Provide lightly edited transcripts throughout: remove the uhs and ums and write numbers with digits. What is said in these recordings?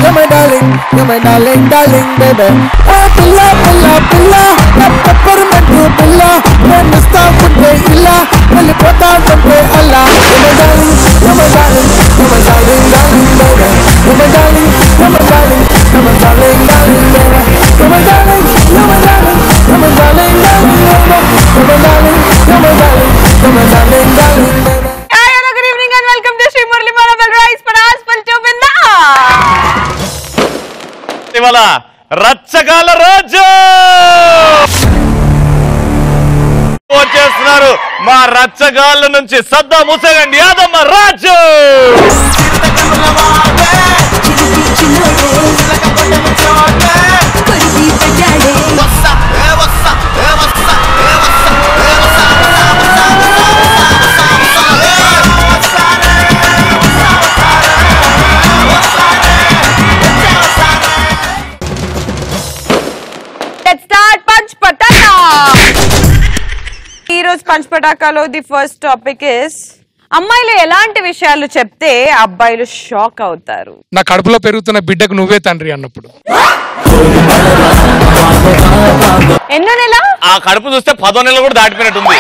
you're my darling, you're my darling, darling baby. Oh pilla, pilla, pilla, peppermint pilla, నేను ఇస్తా ఉంటే ఇలా వెళ్ళిపోతా ఉంటే అలా. You're my darling, you're my darling, you're my darling, darling baby. You're my darling, you're my darling, you're my darling, darling baby. You're my darling, you're my darling, you're my darling, darling baby. You're my darling, you're my darling, you're my darling, darling baby. Good evening and welcome to Sri Murli Manohar Rise for Hospital to Binda. ఇవాళ రచ్చగాల రోజు వచ్చేస్తున్నారు మా రచ్చగాళ్ళ నుంచి Saddam Hussain and Yadamma Raju. Punch పటాకాలో the first topic is అమ్మాయిలు ఎలాంటి విషయాలు చెప్తే అబ్బాయిలు షాక్ అవుతారు. నా కడుపులో పెరుగుతున్న బిడ్డకు నువ్వే తండ్రి అన్నప్పుడు. ఎన్నో నెల ఆ కడుపు చూస్తే 10వ నెల కూడా దాటిపోయినట్టుంది.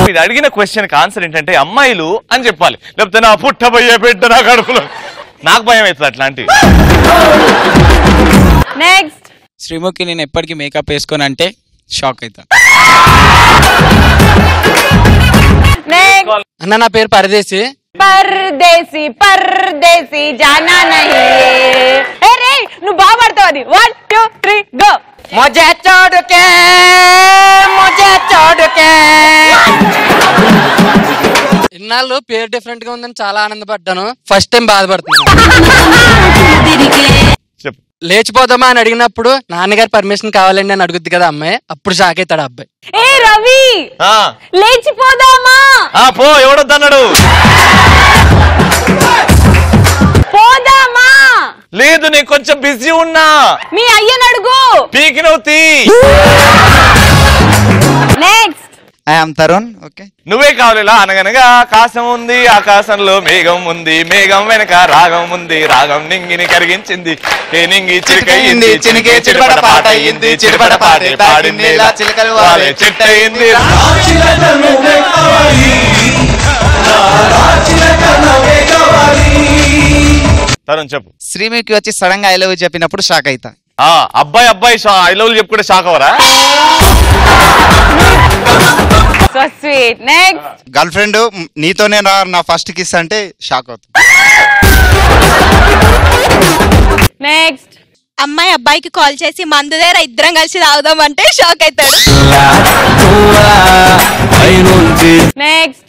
ఇది అడిగిన క్వశ్చన్ ఆన్సర్ ఏంటంటే అమ్మాయిలు అని చెప్పాలి, లేకపోతే నా పుట్టబోయే బిడ్డ నా కడుపులో. నాకు భయం అవుతుంది అట్లాంటివి. నెక్స్ట్ శ్రీముఖి నేను ఎప్పటికీ మేకప్ వేసుకొని అంటే షాక్ అవుతా. అన్న నా పేరు పరదేశి. పర్దేశీ పర్దేశీ జానా నహీ. అరే నువ్వు బాగా పడతావు అది. 1 2 3 గో. ముझे छोड़के ఇన్నాళ్ళు పేరు డిఫరెంట్ గా ఉందని చాలా ఆనందపడ్డాను. ఫస్ట్ టైం బాధపడుతున్నాను. లేచిపోదామా అని అడిగినప్పుడు నాన్నగారు పర్మిషన్ కావాలండి అని అడుగుద్ది కదా అమ్మాయి, అప్పుడు షాక్ అవుతాడు అబ్బాయి. ఏ రవి లేచిపోదామా పో ఎవడొద్దన్నాడు. పోదామా లేదు నేను కొంచెం బిజీ ఉన్నా. మీ అయ్యని అడుగు. పీకినవుతి. Next I am Tarun. Okay నువ్వే కావాలిలా అనగనగా ఆకాశం ఉంది, ఆకాశంలో మేఘం ఉంది, మేఘం వెనక రాగం ఉంది, రాగం నింగిని కరిగించింది, ఏ నింగి చిరికయింది, చినికే చిరుపడ పాట అయింది, చిరుపడ పాటే పాడింది, చిలకలు వాలే చెట్టయింది. తరుణ్ చెప్పు. శ్రీముఖి వచ్చి సడన్ గా ఐ లవ్ యూ చెప్పినప్పుడు షాక్ అవుతా. అబ్బాయి అబ్బాయి ఐ లవ్ చెప్పుకుంటే షాక్ అవరా? So sweet. Next girlfriend నీతోనే నా ఫస్ట్ కిస్ అంటే షాక్ అవుతా. నెక్స్ట్ అమ్మాయి అబ్బాయికి కాల్ చేసి మందు దగ్గర ఇద్దరం కలిసి తాగుదాం అంటే షాక్ అవుతాడు. నెక్స్ట్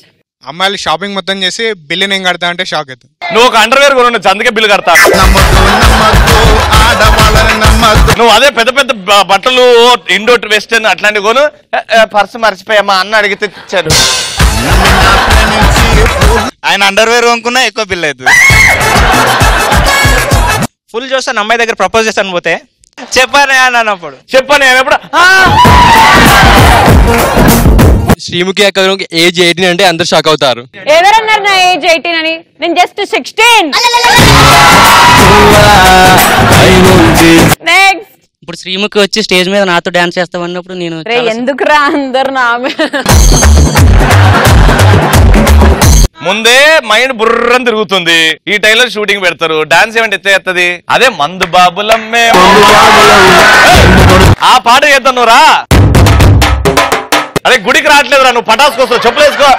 అమ్మాయిలు షాపింగ్ మొత్తం చేసి బిల్లు నేను కడతా అంటే షాక్ అవుతుంది. నువ్వు ఒక అండర్వేర్ కొనుండొచ్చు, అందుకే బిల్లు కడతా. నువ్వు అదే పెద్ద పెద్ద బట్టలు ఇండోర్ వెస్టర్న్ అట్లాంటివి కొను. పర్సు మర్చిపోయామా అన్న అడిగితే ఇచ్చాడు. ఆయన అండర్వేర్ కొనుక్కున్నా ఎక్కువ బిల్ అవుతుంది. ఫుల్ చూస్తాను అమ్మాయి దగ్గర ప్రపోజ్ చేస్తాను పోతే చెప్పాను అన్నప్పుడు శ్రీముఖి అక్క ఏజ్ 18 అంటే అందరు షాక్ అవుతారు. ఎవరన్నారు నా ఏజ్ 18 అని? నేను జస్ట్ 16. నెక్స్ట్ ఇప్పుడు శ్రీముఖి వచ్చి స్టేజ్ మీద నాతో డాన్స్ చేస్తామన్నప్పుడు నేను ఎందుకురా అందరు నా ముందే మైండ్ బుర్రని తిరుగుతుంది. ఈ టైలర్ షూటింగ్ పెడతారు, డాన్స్ ఏమంటే ఎత్తేస్తుంది. అదే మందు బాబులమ్మే ఆ పాట చేద్దాం. నువ్వు రా. అదే గుడికి రావట్లేదురా, నువ్వు పటాసుకో, చెప్పులేసుకో.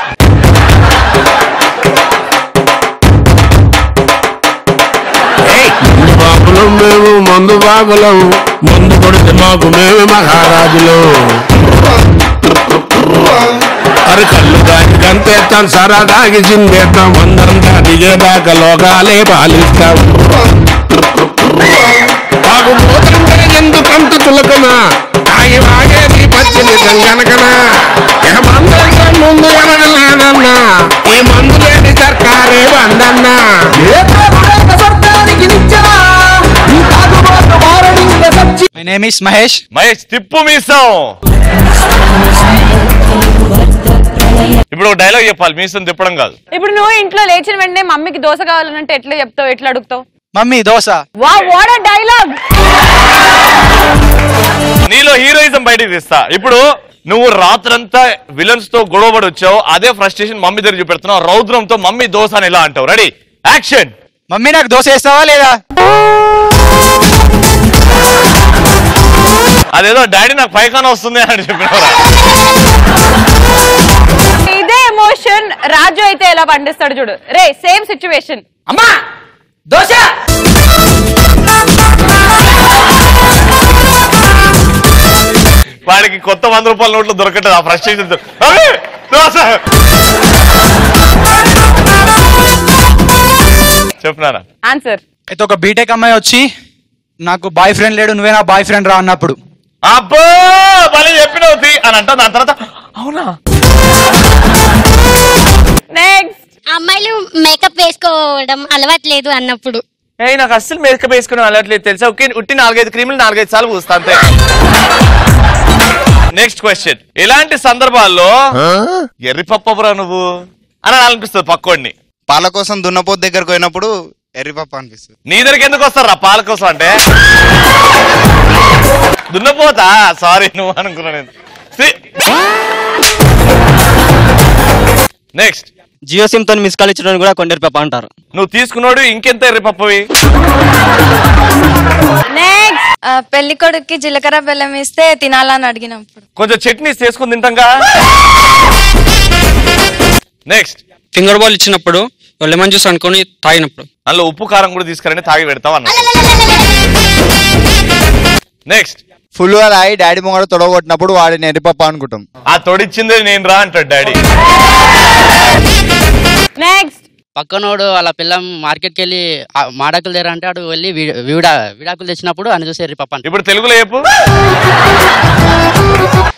మేము మందు బాబులం, మందు కొడితే మాకు మేమే మహారాజులు. అరే కళ్ళు దాగి గంతేస్తాం, సరదాగి చిందేస్తాం, అందరంతా దిగేదాకా లోకాలే పాలిస్తాం. మాకు పోతుంటే ఎందుకంత తులకనా, తాగి వాగేది పచ్చిని గంగనకనా. ఏమందరికీ ముందు ఎనగలేదన్నా, ఈ మందు లేని సర్కారే బందన్నా. My name is Mahesh. Mahesh తిప్పు మీసాం. ఇప్పుడు ఒక డైలాగ్ చెప్పాలి, మీసం తిప్పడం కాదు. ఇప్పుడు నువ్వు ఇంట్లో లేచిన వెంటనే మమ్మీకి దోశ కావాలంటే ఎట్లా చెప్తావు, ఎట్లా అడుగుతావు? మమ్మీ దోశ. వా వాట్ ఎ డైలాగ్. నీలో హీరోయిజం బయటికి తీస్తా. ఇప్పుడు నువ్వు రాత్రంతా విలన్స్ తో గొడవపడి వచ్చావు, అదే ఫ్రస్ట్రేషన్ మమ్మీ దగ్గర చూపెడుతున్నావు. రౌద్రంతో మమ్మీ దోశ అని ఎలా అంటావు? Ready, action. మమ్మీ నాకు దోశ వేస్తావా లేదా? అదేదో డాడీ నాకు పైకాన వస్తుంది అని చెప్పినవరా? ఇదే ఎమోషన్ రాజు అయితే ఎలా పండిస్తాడు చూడు. రే సేమ్ సిచ్యువేషన్. అమ్మా దోశ. వాడికి కొత్త 100 రూపాయల నోట్లు దొరకట్లేదు ఆ ఫ్రస్ట్రేషన్. చెప్తున్నారా ఆన్సర్? అయితే ఒక బీటెక్ అమ్మాయి వచ్చి నాకు బాయ్ ఫ్రెండ్ లేడు, నువ్వే నా బాయ్ ఫ్రెండ్ రా అన్నప్పుడు అబ్బో మళ్ళీ చెప్పినవు అని అంటా. దాని తర్వాత అవునా నెక్స్ట్. అమ్మాయిలు మేకప్ వేసుకోవడం అలవాట్లేదు అన్నప్పుడు నాకు అస్సలు మేకప్ వేసుకుని అలవాట్లేదు తెలుసా. ఉట్టి 4-5 క్రీములు 4-5 సార్లు పూస్తా అంతే. Next question. ఇలాంటి సందర్భాల్లో ఎర్రిపప్పరా నువ్వు అని అనిపిస్తుంది పక్కోడిని. పాల కోసం దున్నపోతు దగ్గరకు పోయినప్పుడు ఎర్రిపప్ప అనిపిస్తుంది. నీ దగ్గరికి ఎందుకు వస్తారా పాల కోసం అంటే? దున్నపోతా, సారీ నువ్వు అనుకున్నా నేను. నెక్స్ట్. జియో సిమ్ తో మిస్ కాల్ ఇచ్చడం కూడా కొండ ఎర్రిపప్ప అంటారు. నువ్వు తీసుకున్నాడు ఇంకెంత ఎర్రిపప్పవి? నెక్స్ట్. పెళ్లి కొడుక్కి జీలకర్ర బెల్లం ఇస్తే తినాలని అడిగినప్పుడు కొంచెం చట్నీ చేసుకుని తింటాంగా. నెక్స్ట్. ఫింగర్ బాల్ ఇచ్చినప్పుడు లెమన్ జ్యూస్ అనుకుని తాగినప్పుడు అందులో ఉప్పు కారం కూడా తీసుకురండి తాగి పెడతావు అన్న. నెక్స్ట్. ఫుల్ గా తాగి డాడీ ముంగడ తొడగొట్టినప్పుడు వాడిని ఎర్రిపప్ప అనుకుంటాం. ఆ తొడిచ్చిందే నేను రా అంటాడు డాడీ. నెక్స్ట్. పక్కనోడు వాళ్ళ పిల్లం మార్కెట్కి వెళ్ళి మాడాకులు తెరా అంటే అడు వెళ్ళి విడాకులు తెచ్చినప్పుడు అని చూసి ఎర్రిపప్ప అంటారు. ఇప్పుడు తెలుగులో చెప్పు.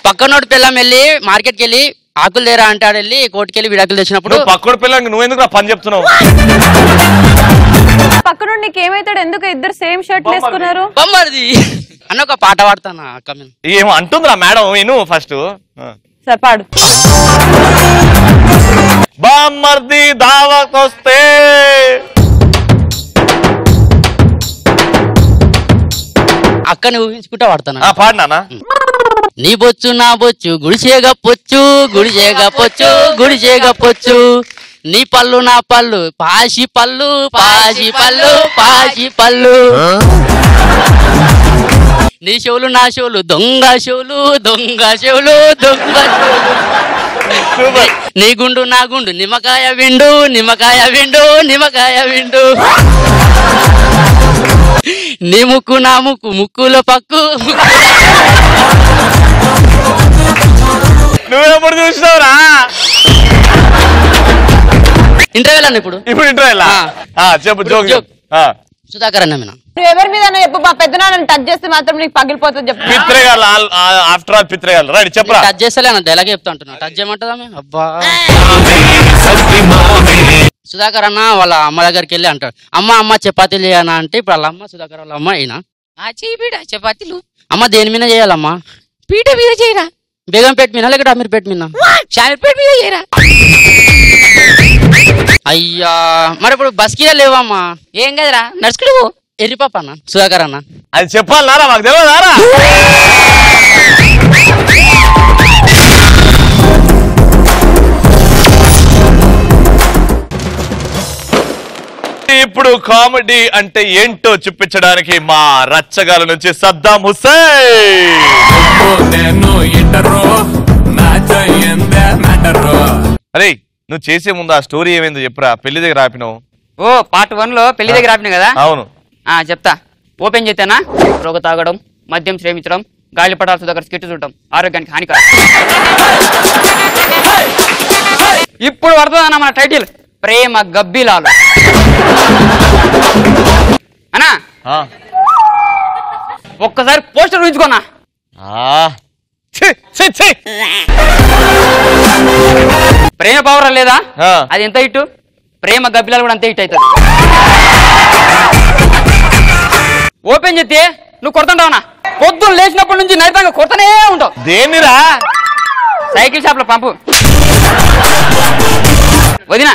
పక్కనోడు పిల్లం వెళ్ళి మార్కెట్కి వెళ్ళి ఆకులు తెరా అంటే ఆడు వెళ్ళి కోర్టుకెళ్ళి విడాకులు తెచ్చినప్పుడు పక్కన పిల్లకి నువ్వెందుకు పని చెప్తున్నావు? పక్క నుండి నీకేమైతాడు? ఎందుకు ఇద్దరు సేమ్ షర్ట్ వేసుకున్నారు? బొమ్మది అన్న ఒక పాట పాడతాను అక్క మీద. ఏమో అంటుందిరా మేడం, విను ఫస్ట్. సరే పాడు. బామ్మర్ది దావత్ వస్తే అక్కని ఊహించుకుంటా పాడతాను. పాడినానా? నీ బొచ్చు నా బొచ్చు గుడిచేగప్పొచ్చు గుడిచేగప్పొచ్చు గుడిచేగప్పొచ్చు, నీ పళ్ళు నా పళ్ళు పాసి పళ్ళు పాసి పళ్ళు పాసి పళ్ళు, నీ చెవులు నా చెవులు దొంగ చెవులు దొంగ చెవులు దొంగ చెవులు, నీ గుండు నా గుండు నిమ్మకాయ విండు నిమ్మకాయ విండు నిమ్మకాయ విండు, నీ ముక్కు నా ముక్కు ముక్కుల పక్కు. నువ్వెప్పుడు చూసినావురా? ఇంటర్వ్యూల్ అన్న ఇప్పుడు ఇంటర్వ్యూలా? చెప్పు జోక్. సుధాకర్ అన్న మీనా నువ్వు ఎవరి మీద చెప్పు, మా పెద్ద నాన్న టచ్ చేస్తే మాత్రం నీకు పగిలిపోతుంది చెప్పు. పిత్రేగాళ్ళు, ఆఫ్టర్ ఆల్ పిత్రేగాళ్ళు. రైట్ చెప్పరా. టచ్ చేస్తలే అన్న డైలాగ్ చెప్తా అంటున్నా. టచ్ చేయమంటదా? అబ్బా. సుధాకర్ అన్న వాళ్ళ అమ్మ దగ్గరికి వెళ్ళి అంటాడు, అమ్మ అమ్మ చపాతీలు చేయనా అంటే ఇప్పుడు వాళ్ళ అమ్మ సుధాకర్ వాళ్ళ అమ్మ అయినా చీపీడ చపాతీలు అమ్మ దేని మీద చేయాలమ్మా? పీట మీద చేయరా? బేగంపేట మీద లేక అమీర్పేట మీద? షామీర్పేట మీద చేయరా? అయ్యా మరి ఇప్పుడు బస్కీలో లేవమ్మా? ఏం కదరా నడుచుకుడు ఎర్రిపప్ప అన్న సుధాకర్ అన్న. అది చెప్పాలన్నారా? మాకు తెలియదారా? ఇప్పుడు కామెడీ అంటే ఏంటో చూపించడానికి మా రచ్చగాల నుంచి సద్దాం హుస్సేన్. అరే నువ్వు చేసే ముందు ఆ స్టోరీ ఏమైందో చెప్పురా. పెళ్లి దగ్గర ఆపినావు. ఓ పార్ట్ 1 లో పెళ్లి దగ్గర ఆపినా కదా? అవును. చెప్తా. ఓపెన్ చేస్తానా? రోగ తాగడం, మద్యం సేవించడం, గాలిపటాల దగ్గర స్కిట్ చూడటం ఆరోగ్యానికి హానికరం. ఇప్పుడు పడుతుందన్న మన టైటిల్ ప్రేమ గబ్బిలాలు అనా. ఒక్కసారి పోస్టర్ ఊహించుకోనా? ప్రేమ పవర్ లేదా? అది ఎంత హిట్, ప్రేమ గబ్బిలాలు కూడా అంతే హిట్ అవుతుంది. ఓపెన్ చేస్తే నువ్వు కొడుతుంటావునా? పొద్దున్న లేచినప్పటి నుంచి నైతంగా కొడతానే ఉంటావు. దేనిరా? సైకిల్ షాప్ లో పంపు. వదిన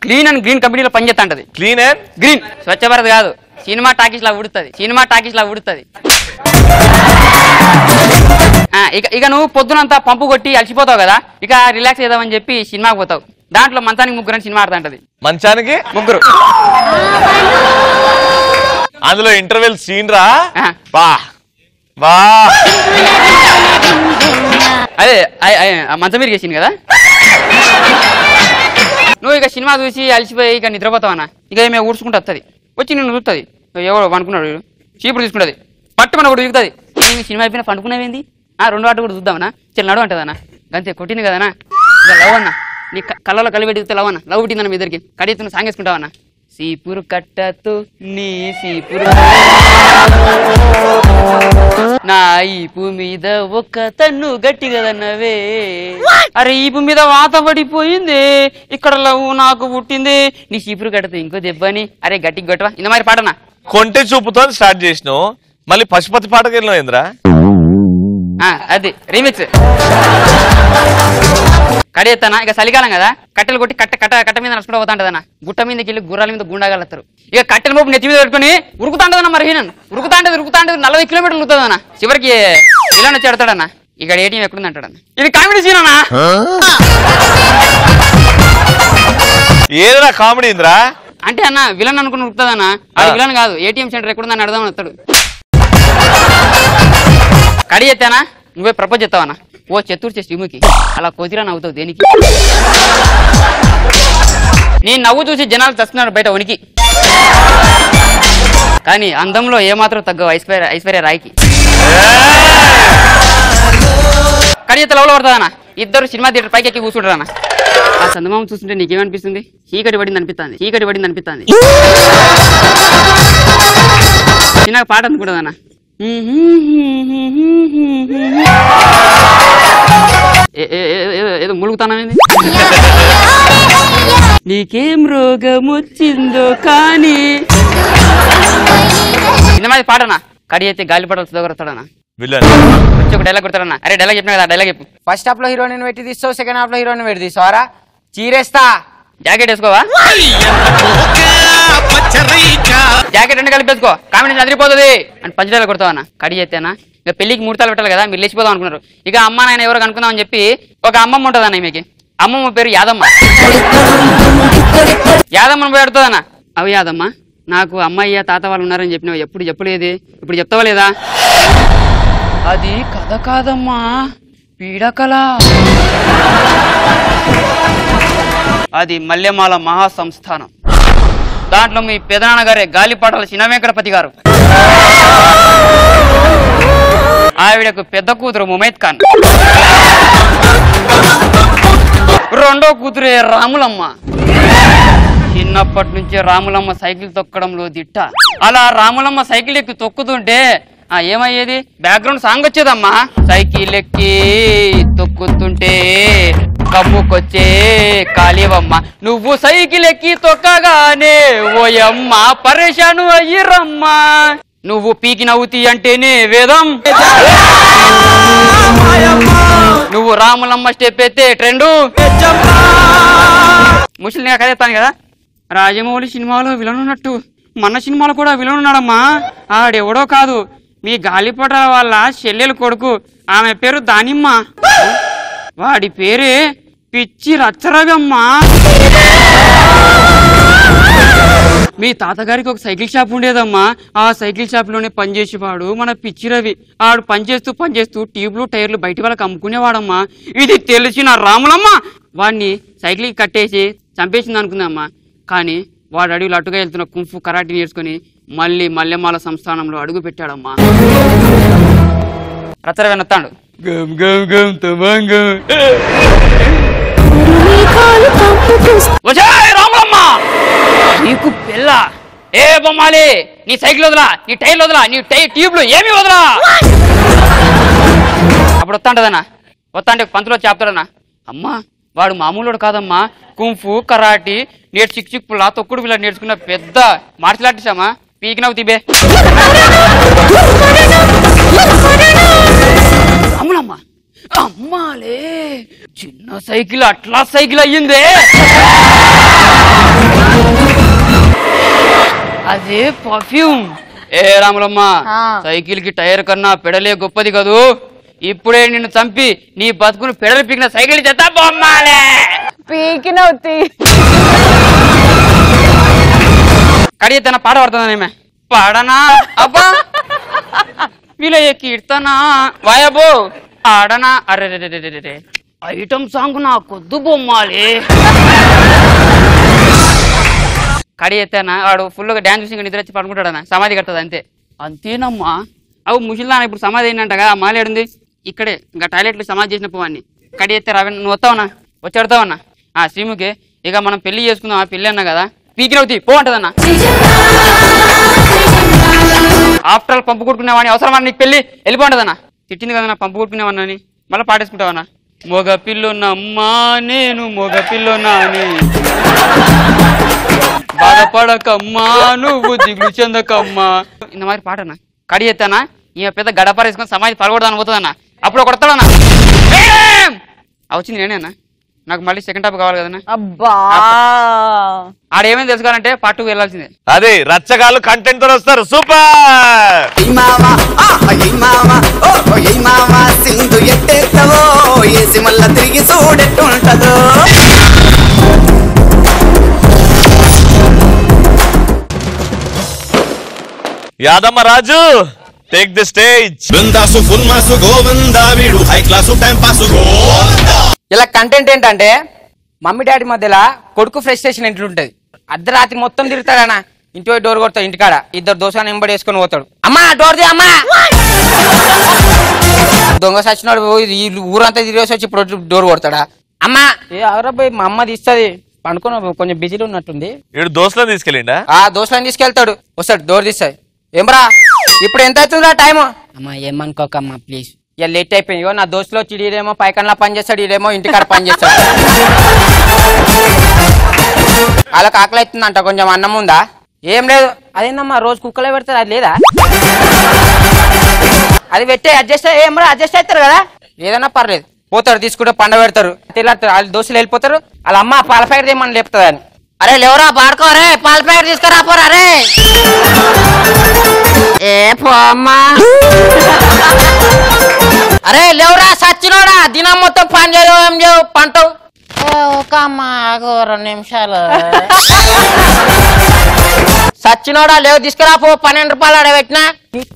క్లీన్ అండ్ గ్రీన్ కంపెనీలో పనిచేస్తా ఉంటది. Clean and green Swachh Bharat కాదు, సినిమా టాకీస్ లా ఉడుతుంది, సినిమా టాకీస్ లా ఉడుతుంది. ఇక నువ్వు పొద్దునంతా పంపు కొట్టి అలసిపోతావు కదా, ఇక రిలాక్స్ చేద్దామని చెప్పి సినిమాకి పోతావు. దాంట్లో మంచానికి ముగ్గురు అని సినిమా ఆడుతా ఉంటది. మంచానికి ముగ్గురు, అందులో ఇంటర్వెల్ సీన్ రా. బా బా అదే మంచం మీద చేసింది కదా. నువ్వు ఇక సినిమా చూసి అలసిపోయి ఇక నిద్రపోతావన్నా, ఇక ఏమే ఊడ్చుకుంటూ వస్తుంది, వచ్చి నిన్ను చూస్తుంది. ఎవరు అనుకున్నాడు చీపుడు తీసుకుంటుంది, పట్టుమని ఒకటి దిగుతుంది. నేను సినిమా అయిపోయినా పండుకున్నావేంది, 2 ఆటలు కూడా చూద్దామన్నా, చిన్నడు అంటదన్నా. అంతే కొట్టింది కదన్నా, ఇక లవ్ అన్నా, నీ కళ్ళలో కలిపెట్టి చూస్తే లవ్ అన్న, లవ్ పుట్టిందన్న మీ ఇద్దరికి. కడిగి సాంగ్ వేసుకుంటావన్నా. సీపురు కట్టతో నీ సీపురు నా ఈపు మీద ఒక్క తన్ను గట్టి కదన్నవే. అరే ఈపు మీద వాత పడిపోయింది, ఇక్కడ లవ్ నాకు పుట్టింది, నీ సీపురు కట్టతో ఇంకో దెబ్బని. అరే గట్టికి గొట్టవా ఇంత మరి పాటనా. కొంటె చూపుతో స్టార్ట్ చేసినావు, మళ్ళీ పశుపతి పాటకి వెళ్ళినావు ఏంద్రా. అది రీమిక్స్. కడిగేస్తానా, ఇక చలికాలం కదా, కట్టెలు కొట్టి కట్ట మీద నడుచుకుంటూ పోతా ఉంటదన్న. గుట్ట మీదకి వెళ్ళి గుర్రాల మీద గుండాగలుగుతారు. ఇక కట్టెల మోపు నెత్తి మీద పెట్టుకుని ఉరుకుతాంటదన్న. మరి నన్ను ఉరుకుతాంటది 40 కిలోమీటర్లు ఉరుకుతుందన్న. చివరికి ఇలా వచ్చి ఆడతాడన్న, ఇక్కడ ఏటీఎం ఎక్కడుంది అంటాడన్న. ఇది కామెడీ సీన్ అన్నా. ఏదైనా కామెడీ ఇంద్రా అంటే అన్న విలన్ అనుకుని ఉరుకుతుందన్న, అది విలన్ కాదు, ఏటీఎం సెంటర్ ఎక్కడుందని అడదామని వస్తాడు. కడిగేస్తానా, నువ్వే ప్రపోజ్ చేస్తావన్నా. ఓ చతుర్ శ్రీముఖి అలా కొద్దిరా నవ్వుతావు దేనికి. నీ నవ్వు చూసి జనాలు చస్తున్నారు బయట ఉనికి, కానీ అందంలో ఏమాత్రం తగ్గవు ఐశ్వర్య రాయ్కి. కడిగేత లవ్లో పడుతుందన్నా. ఇద్దరు సినిమా థియేటర్ పైకి ఎక్కి కూర్చుంటారన్న. ఆ చందమామ చూస్తుంటే నీకేమనిపిస్తుంది? చీకటి పడింది అనిపిస్తుంది. చిన్నగా పాట అనుకుంటుందన్న. ఏదో ములుగుతానమేంది. నీకేం రోగం వచ్చిందో కానీ ఇంతమంది పాటనా. కడి అయితే గాలి పడ సుధగొడతాడనా, కొంచెం ఒక డైలాగ్ కొడతాడన్నా. అరే డైలాగ్ చెప్పినా కదా, డైలాగ్ చెప్పు. ఫస్ట్ హాఫ్ లో హీరోయిన్ పెట్టి తీస్తావు, సెకండ్ హాఫ్ లో హీరోయిన్ పెట్టి తీస్తావారా? చీరేస్తా. జాకెట్ వేసుకోవా? జాకెట్ రెండు కలిపి వేసుకో, కాంబినేషన్ అదిరిపోతుంది అని పంచ డైలాగ్ కొడతావన్నా. కడి చేస్తేనా ఇక పెళ్లికి ముహూర్తాలు పెట్టాలి కదా, మీరు లేచిపోదాం అనుకున్నారు. ఇక అమ్మ నాయన ఎవరు అనుకుందాం అని చెప్పి ఒక అమ్మమ్మ ఉంటుందన్న. మీకు అమ్మమ్మ పేరు యాదమ్మ. యాదమ్మను పోయి అడుగుతుందన్న. అవి యాదమ్మ, నాకు అమ్మయ్య తాత వాళ్ళు ఉన్నారని చెప్పినావు, ఎప్పుడు చెప్పలేదు, ఇప్పుడు చెప్తావా లేదా? అది కథ కాదమ్మా, పీడకల. అది మల్లెమాల మహాసంస్థానం. దాంట్లో మీ పెదనాన్నగారే గాలిపాటల చిన్నవేంకటపతి గారు, ఆవిడకు పెద్ద కూతురు ముమైత్ ఖాన్, రెండో కూతురే రాములమ్మ. చిన్నప్పటి నుంచే రాములమ్మ సైకిల్ తొక్కడంలో దిట్ట. అలా రాములమ్మ సైకిల్ ఎక్కి తొక్కుతుంటే ఏమయ్యేది? బ్యాక్గ్రౌండ్ సాంగ్ వచ్చేదమ్మా. సైకిల్ ఎక్కి తొక్కుతుంటే కమ్ముకొచ్చే కాలేవమ్మ, నువ్వు సైకిల్ ఎక్కి తొక్కగానే ఓయమ్మ పరేషాను అయ్యిరమ్మా, నువ్వు పీకి నవ్వుతీ అంటేనే వేదం, నువ్వు రాములమ్మ స్టెప్ ఎత్తే ట్రెండు. ముసలి నేను కదేస్తాను కదా. రాజమౌళి సినిమాలో విలన్ ఉన్నట్టు మన సినిమాలో కూడా విలన్ ఉన్నాడమ్మా. ఆడెవడో కాదు, మీ గాలిపట వాళ్ళ చెల్లెలు కొడుకు, ఆమె పేరు దానిమ్మ, వాడి పేరే పిచ్చి రచ్చరవమ్మా. మీ తాతగారికి ఒక సైకిల్ షాప్ ఉండేదమ్మా. ఆ సైకిల్ షాప్ లోనే పనిచేసేవాడు మన పిచ్చి రవి. ఆడు పనిచేస్తూ ట్యూబ్లు టైర్లు బయట వాళ్ళకి అమ్ముకునేవాడమ్మా. ఇది తెలిసిన రాములమ్మ వాడిని సైకిల్కి కట్టేసి చంపేసింది అనుకుందమ్మా. కానీ వాడు అడవిలో అటుగా వెళ్తున్న కుంఫు కరాటీ నేర్చుకుని మళ్ళీ మల్లెమాల సంస్థానంలో అడుగు పెట్టాడమ్మా. రచ్చరవి నత్తాడు. రాములమ్మ నీకు పిల్ల ఏ బొమ్మాలి, నీ సైకిల్ వదలా, నీ టైర్లు వదలా, నీ ట్యూబ్లు ఏమి వదలా. అప్పుడు వస్తాంటదన్నా. వస్తాంటే పంతులో చెప్తాడన్నా, అమ్మా వాడు మామూలుడు కాదమ్మా, కుంఫు కరాటీ నేర్చు చిక్కులా తొక్కుడు పిల్ల నేర్చుకున్న పెద్ద మార్షల్ ఆర్టిస్ట్ అమ్మా, పీకినవు తీబే. రాములమ్మ అమ్మాలే చిన్న సైకిల్ అట్లా సైకిల్ అయ్యిందే. అదే పర్ఫ్యూమ్. ఏ రాములమ్మ, సైకిల్ కి టైర్ కన్నా పెడలే గొప్పది కదూ. ఇప్పుడే నిన్ను చంపి నీ బతుకును పెడలు పీకిన సైకిల్ చేత బొమ్మాలే. పీకినవుతి కడిగి తన పాట పడుతుందనేమే. పాడనా అబ్బా వీళ్ళ కీర్తనా వాయబో ఆడనా. అరే ఐటమ్ సాంగ్ నా కొద్దు బొమ్మాలి. కడి ఎత్తానా వాడు ఫుల్గా డ్యాన్స్ చూసి నిద్ర వచ్చి పడుకుంటాడనా, సమాధి కట్టదు అంతే. అంతేనమ్మా. అవు ముసలిదాన ఇప్పుడు సమాధి అయిందంటగా, మాలేడుంది ఇక్కడే ఇంకా టాయిలెట్లు సమాధి చేసిన పోవాన్ని. కడి ఎత్తే రావే, నువ్వు వస్తావన్నా, వచ్చి అడతావన్నా. శ్రీముఖి ఇక మనం పెళ్లి చేసుకుందాం, ఆ పెళ్ళి అన్నా కదా, పీకినవుతి పో అంటదన్నా. ఆఫ్టర్ ఆల్ పంపు కొట్టుకునేవాడిని అవసరమా నీకు పెళ్ళి, వెళ్ళిపోంటదన్నా. తిట్టింది కదన్నా పంపు కొట్టుకునేవన్నా, మళ్ళీ పాటేసుకుంటావన్నా. మొగ పిల్లొన్నమ్మా నేను మొగ పిల్లొన్నాని, బాధపడకమ్మా నువ్వు దిగులు చెందకమ్మా. ఇంత మరి పాటనా. కడి ఎత్తానా ఈమె పెద్ద గడపారేసుకొని సమాధి పడకూడదని పోతుందన్నా. అప్పుడు కొడతాడన్నా. వచ్చింది నేనే అన్నా, నాకు మళ్ళీ సెకండ్ హాఫ్ కావాలి కదన్నా. అబ్బా ఆడేమేమి తెలుసుకోవాలంటే పార్ట్ 2 వెళ్ళాల్సిందే. అదే రచ్చగాళ్ళు కంటెంట్ తో వస్తారు. సూపర్. సింధు ఎట్టేస్తావో ఏసి మళ్ళా తిరిగి చూడెట్టు ఉంటదో. Yadamma Raju take the stage. బృందాసు ఫుల్ మాసు గోవిందా వీడు high class time pass Govinda. ఇలా కంటెంట్ ఏంటంటే మమ్మీ డాడీ మధ్యలో కొడుకు ఫ్రస్ట్రేషన్ ఇంట్లుంటది. అర్ధరాత్రి మొత్తం తిరుగుతాడనా, ఇంటి పోయి డోర్ కొడతాడు. ఇంటికాడ ఇద్దరు దోసాన్ని ఎంబడి వేసుకొని పోతాడు. అమ్మా డోర్ ది అమ్మా. దొంగ సచ్చినాడు ఈ ఊరంతా తిరిగేసి వచ్చి ఇప్పుడు డోర్ కొడతాడా. అమ్మా ఏ అవరాబాయ్ మా అమ్మ తీస్తుంది, పండుకొని కొంచెం బిజీలో ఉన్నట్టుంది. వీడు దోస్తులను తీసుకెళ్ళిండా? దోస్తులను తీసుకెళ్తాడు, వస్తాడు డోర్ తీస్తాడు. ఏమరా ఇప్పుడు ఎంత అవుతుందా టైము? అమ్మా ఏమనుకోకమ్మా ప్లీజ్, ఇక లేట్ అయిపోయింది. ఇగో నా దోస్తులో చిడేమో పైకన్నా పని చేస్తాడు, ఇదేమో ఇంటికాడ పని చేస్తాడు. వాళ్ళకి ఆకలి అవుతుందంట, కొంచెం అన్నం ఉందా? ఏం లేదు. అదేందమ్మా రోజు కుక్కలే పెడతారు, అది లేదా? అది పెట్టే అడ్జస్ట్ ఏమరా అడ్జస్ట్ అవుతారు కదా, ఏదన్నా పర్లేదు. పోతారు తీసుకుంటే పండ పెడతారు, తెల్లారుతారు. వాళ్ళ దోస్తులు వెళ్ళిపోతారు. వాళ్ళ అమ్మ పాల ప్యాకెట్ ఏమని లేపుతుంది అని. అరే లేవరా బాడుకోరే, పాల ప్యాకెట్ తీసుకురా పోరా. అరే ఏ పో అమ్మా. అరే లేవురా సచ్చినోడా, దినం మొత్తం పని చేయవు, ఏం చేయవు, పంటవు. ఒక అమ్మా 2 నిమిషాలు. సచ్చినోడా లేవు తీసుకురా పో. 12 రూపాయలు ఆడబెట్టినా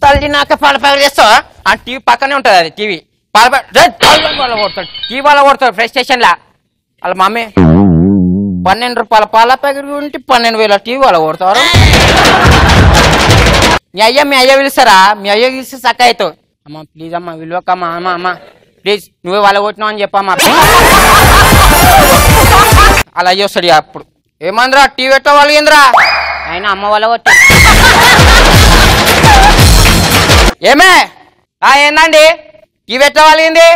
తల్లి నాక పాల ప్యాకెట్ చేస్తావా? ఆ టీవీ పక్కనే ఉంటది, అది టీవీ పాల ప్యాకెట్ వాళ్ళ కొడతాడు, టీవీ వాళ్ళ కొడతాడు ఫ్రెష్ స్టేషన్ లా. వాళ్ళ మమ్మీ 12 రూపాయల పాల ప్యాకెట్ ఉంటే 12,000 టీవీ వాళ్ళ కొడతారు. మీ అయ్య పిలుస్తారా? మీ అయ్య పిలిస్తే చక్క అవుతావు. అమ్మ ప్లీజ్ అమ్మ విలువకమ్మా, అమ్మ అమ్మ ప్లీజ్ నువ్వే వాళ్ళ కొట్టినావు అని చెప్పమ్మా. అలా అయ్యి వస్తాడు. అప్పుడు ఏమందిరా టీవీ ఎట్లా వాళ్ళగిందిరా? అయినా అమ్మ వాళ్ళ కొట్టి. ఏమే ఏందండి టీవీ ఎట్లా వాళ్ళగింది?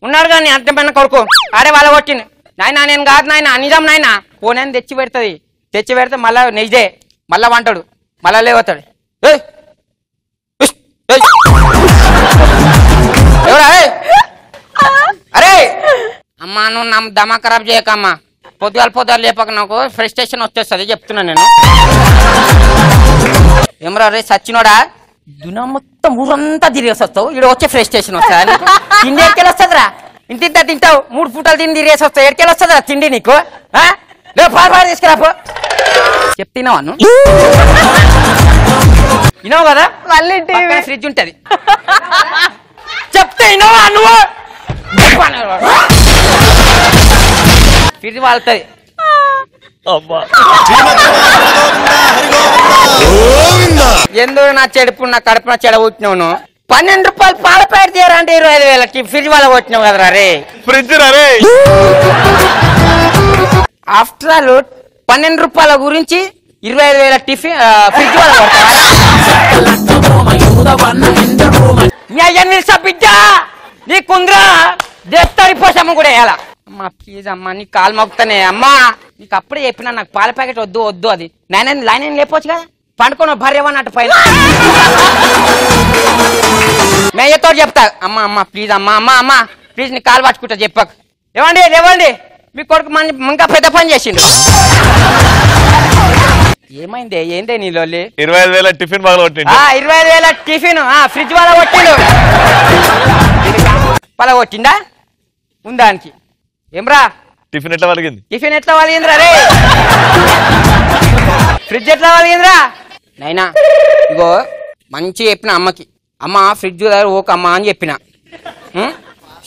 ఉన్నాడు కానీ అంత పైన కొడుకు ఆడే వాళ్ళ కొట్టింది. నాయన నేను కాదు నాయన, నిజం నాయన. పోనని తెచ్చి పెడుతుంది, తెచ్చి పెడితే మళ్ళా నెయ్యిదే, మళ్ళా వంటాడు, మళ్ళా లేవతాడు. అరే అమ్మా నువ్వు నా దమా ఖరాబ్ చేయకమ్మా. పొద్దుగాలు లేపక నాకు ఫ్రస్ట్రేషన్ వచ్చేస్తుంది చెప్తున్నా నేను. ఏమరా రే సచ్చినోడా, దునా మొత్తం ఊరంతా తిరిగేసి వస్తావు, ఇక్కడ వచ్చే ఫ్రస్ట్రేషన్ వస్తుందా? తిండి ఎక్కడికి వస్తుందిరా? ఇంత తింటావు, 3 పూటలు తిండి తిరిగేసి వస్తావు, ఎక్కడికి వస్తుందిరా తిండి నీకు? పాలు తీసుకురాపో చెప్తున్నావా? వినవు కదా, మళ్ళీ టీవీ ఫ్రిడ్జ్ ఉంటది చెప్తే వినవా నువ్వు? ఫ్రిడ్జ్ వాళ్తుంది. ఎందుకు నా చెడుపు నా కడుపున చెడ కొట్టినావు? 12 రూపాయలు పాల ప్యాకెట్ తీయరంటే 25,000కి ఫ్రిడ్జ్ వాళ్ళ కొట్టినావు కదరా రే. ఫ్రిడ్జ్ రే ఆఫ్టర్ ఆల్ 12 రూపాయల గురించి 25,000 టిఫిన్ ఫ్రిడ్జ్ వాళ్ళ కొడతావా? బిడ్డ నీకుందిరా దేస్తారిపోసాము కూడా వేయాల. అమ్మా ప్లీజ్ అమ్మా నీ కాలు మొక్కుతానే. అమ్మా నీకు అప్పుడే చెప్పినా నాకు పాల ప్యాకెట్ వద్దు అది లైన్ లేపోవచ్చు కదా, పండుకొని భార్యవన్నట్టు పైన. మేయతో చెప్తా అమ్మా ప్లీజ్ అమ్మా ప్లీజ్ నీ కాలు పట్టుకుంటా చెప్పకు. లేవండి మీ కొడుకు ఇంకా పెద్ద పని చేసిండు. ఏమైంది ఏందే నీ లొల్లి? 25,000 టిఫిన్ బాగా కొట్టిండు. 25,000 టిఫిన్ ఫ్రిడ్జ్ వాళ్ళ కొట్టిండు. పలగొట్టిండా ఉందానికి ఏమ్రా టిఫిన్ ఎట్లా వలిగింది? టిఫిన్ ఎట్లా వలిగిందిరా రే? ఫ్రిడ్జ్ ఎట్లా వలిగిందిరా? నైనా ఇగో మంచి చెప్పిన అమ్మకి, అమ్మ ఫ్రిడ్జ్ దగ్గర ఓక అమ్మ అని చెప్పిన.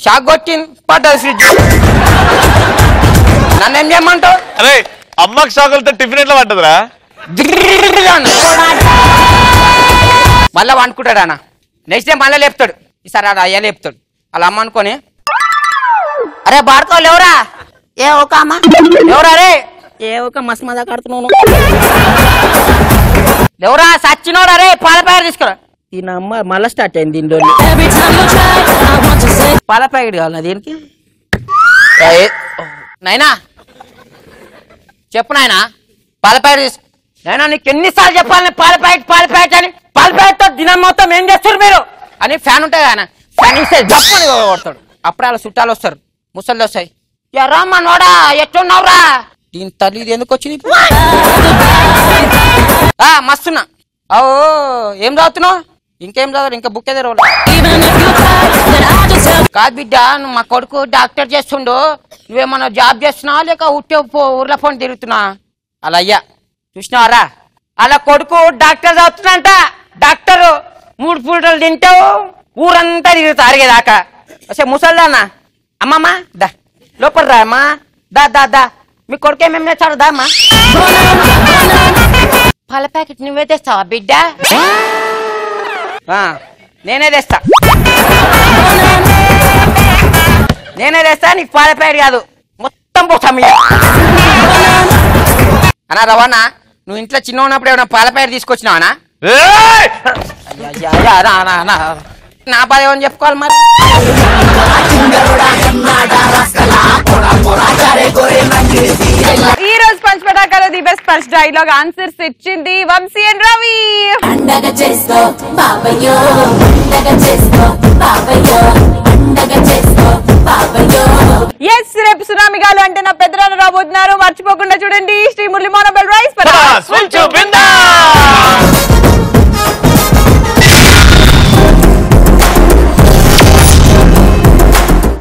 షాక్ కొట్టింది పడ్డది ఫ్రిడ్జ్. నన్ను ఏం చేయమంటావు? అరే అమ్మకి షాక్ వెళ్తే టిఫిన్ ఎట్లా పడ్డదిరా? మళ్ళా వండుకుంటాడు అన్న. నెక్స్ట్ డే మళ్ళీ లేపుతాడు. ఈసారి ఆడ అయ్యా లేపుతాడు. అలా అమ్మ అనుకోని అరే బాడుకో లేవురా. ఏ ఒక అమ్మ ఎవరా రే? ఏ ఒక మస్తు మజా కడుతున్నాను. ఎవరా సచ్చినోడా రే? పాల ప్యాకెట్ తీసుకురా. దీని అమ్మ మళ్ళా స్టార్ట్ అయింది దీనిలో. పాల ప్యాకెట్ కావాలి దీనికి. నైనా చెప్పు నాయనా, పాల ప్యాకెట్ తీసు. నైనా నీకు ఎన్నిసార్లు చెప్పాలని పాల ప్యాకెట్ అని? పాల ప్యాకెట్ తో దినం మొత్తం ఏం చేస్తారు మీరు అని ఫ్యాన్ ఉంటుంది ఆయన ఫ్యాన్ ఇస్తే జప్పని కొడతాడు. అప్పుడే వాళ్ళ చుట్టాలు వస్తారు, ముసళ్ళు వస్తాయి. రామ్మా నోడా ఎట్టున్నావురా? దీని తల్లి ఇది ఎందుకు వచ్చింది? మస్తున్నా. ఓ ఏం చదువుతున్నావు? ఇంకేం చదవరు? ఇంకా బుక్ ఎదురు కాదు బిడ్డ, నువ్వు మా కొడుకు డాక్టర్ చేస్తుండు, నువ్వేమన్నా జాబ్ చేస్తున్నావా లేక ఉట్టే ఊర్ల ఫోన్ తిరుగుతున్నా? అలా అయ్యా చూసినావారా? అలా కొడుకు డాక్టర్ చదువుతున్నంట. డాక్టరు 3 పూటలు తింటావు ఊరంతా తిరుగుతా అరిగేదాకా. అసలు ముసల్దానా అమ్మమ్మ దా లోపల రా అమ్మా. దా మీ కొడుకు ఏమేమి తెచ్చాడు దా అమ్మా. పాల ప్యాకెట్ నువ్వే తెస్తావా బిడ్డ? నేనే తెస్తా నీకు పాల ప్యాకెట్ కాదు మొత్తం పోతా. అన్నా రవాణా, నువ్వు ఇంట్లో చిన్న ఉన్నప్పుడు ఏమైనా పాల ప్యాకెట్ తీసుకొచ్చినావనా? నా బాధ ఏమని చెప్పుకోవాలి మరి? ఈ రోజు పంచపటాకాలో the best punch dialogue answers ఇచ్చింది వంశీ అండ్ రవి. ఎస్ రేపు సునామీ గాలు అంటే నా పెద్దనాన్న రాబోతున్నారు. మర్చిపోకుండా చూడండి. శ్రీ మురళీ మోనోబెల్ రైస్